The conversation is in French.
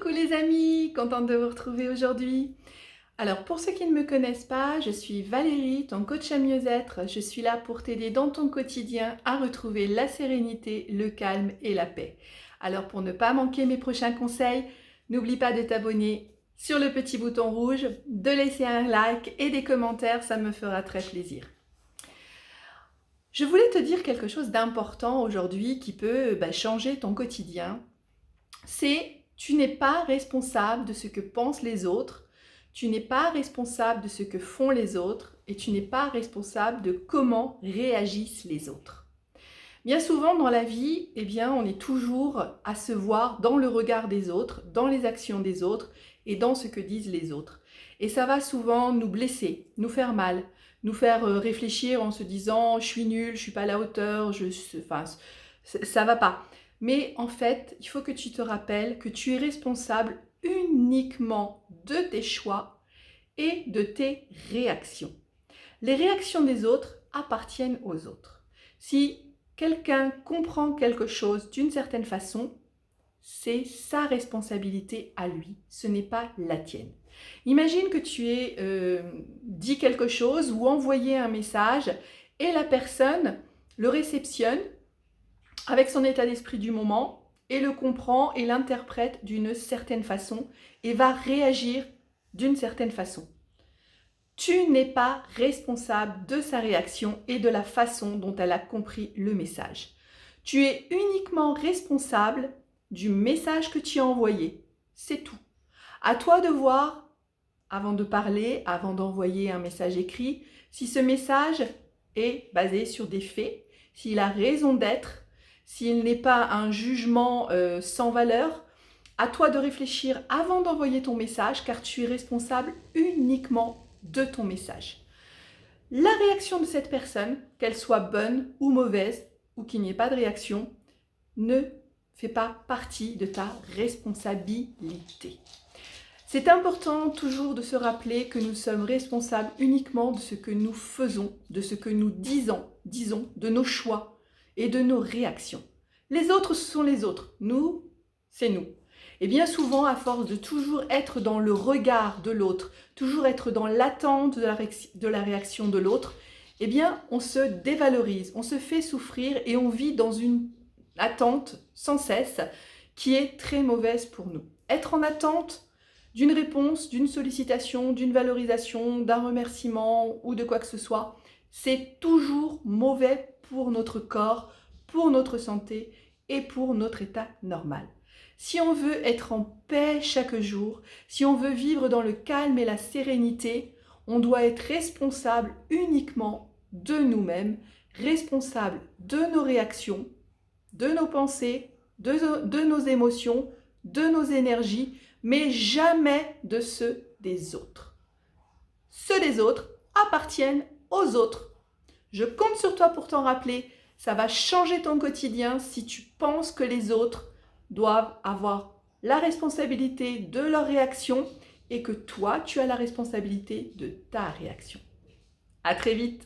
Coucou les amis, contente de vous retrouver aujourd'hui. Alors pour ceux qui ne me connaissent pas, je suis Valérie, ton coach à mieux-être. Je suis là pour t'aider dans ton quotidien à retrouver la sérénité, le calme et la paix. Alors pour ne pas manquer mes prochains conseils, n'oublie pas de t'abonner sur le petit bouton rouge, de laisser un like et des commentaires, ça me fera très plaisir. Je voulais te dire quelque chose d'important aujourd'hui qui peut changer ton quotidien. Tu n'es pas responsable de ce que pensent les autres, tu n'es pas responsable de ce que font les autres et tu n'es pas responsable de comment réagissent les autres. Bien souvent dans la vie, on est toujours à se voir dans le regard des autres, dans les actions des autres et dans ce que disent les autres. Et ça va souvent nous blesser, nous faire mal, nous faire réfléchir en se disant « je suis nul, je suis pas à la hauteur, ça va pas ». Mais en fait, il faut que tu te rappelles que tu es responsable uniquement de tes choix et de tes réactions. Les réactions des autres appartiennent aux autres. Si quelqu'un comprend quelque chose d'une certaine façon, c'est sa responsabilité à lui, ce n'est pas la tienne. Imagine que tu aies dit quelque chose ou envoyé un message et la personne le réceptionne avec son état d'esprit du moment et le comprend et l'interprète d'une certaine façon et va réagir d'une certaine façon. Tu n'es pas responsable de sa réaction et de la façon dont elle a compris le message. Tu es uniquement responsable du message que tu as envoyé. C'est tout. À toi de voir, avant de parler, avant d'envoyer un message écrit, si ce message est basé sur des faits, s'il a raison d'être, s'il n'est pas un jugement sans valeur. À toi de réfléchir avant d'envoyer ton message car tu es responsable uniquement de ton message. La réaction de cette personne, qu'elle soit bonne ou mauvaise ou qu'il n'y ait pas de réaction, ne fait pas partie de ta responsabilité. C'est important toujours de se rappeler que nous sommes responsables uniquement de ce que nous faisons, de ce que nous disons, de nos choix et de nos réactions. Les autres, ce sont les autres. Nous, c'est nous. Et bien souvent, à force de toujours être dans le regard de l'autre, toujours être dans l'attente de la réaction de l'autre, on se dévalorise, on se fait souffrir et on vit dans une attente sans cesse qui est très mauvaise pour nous. Être en attente d'une réponse, d'une sollicitation, d'une valorisation, d'un remerciement ou de quoi que ce soit, c'est toujours mauvais pour notre corps, pour notre santé et pour notre état normal. Si on veut être en paix chaque jour, si on veut vivre dans le calme et la sérénité, on doit être responsable uniquement de nous-mêmes, responsable de nos réactions, de nos pensées, de nos émotions, de nos énergies, mais jamais de ceux des autres. Ceux des autres appartiennent aux autres. Je compte sur toi pour t'en rappeler. Ça va changer ton quotidien si tu penses que les autres doivent avoir la responsabilité de leur réaction et que toi, tu as la responsabilité de ta réaction. À très vite!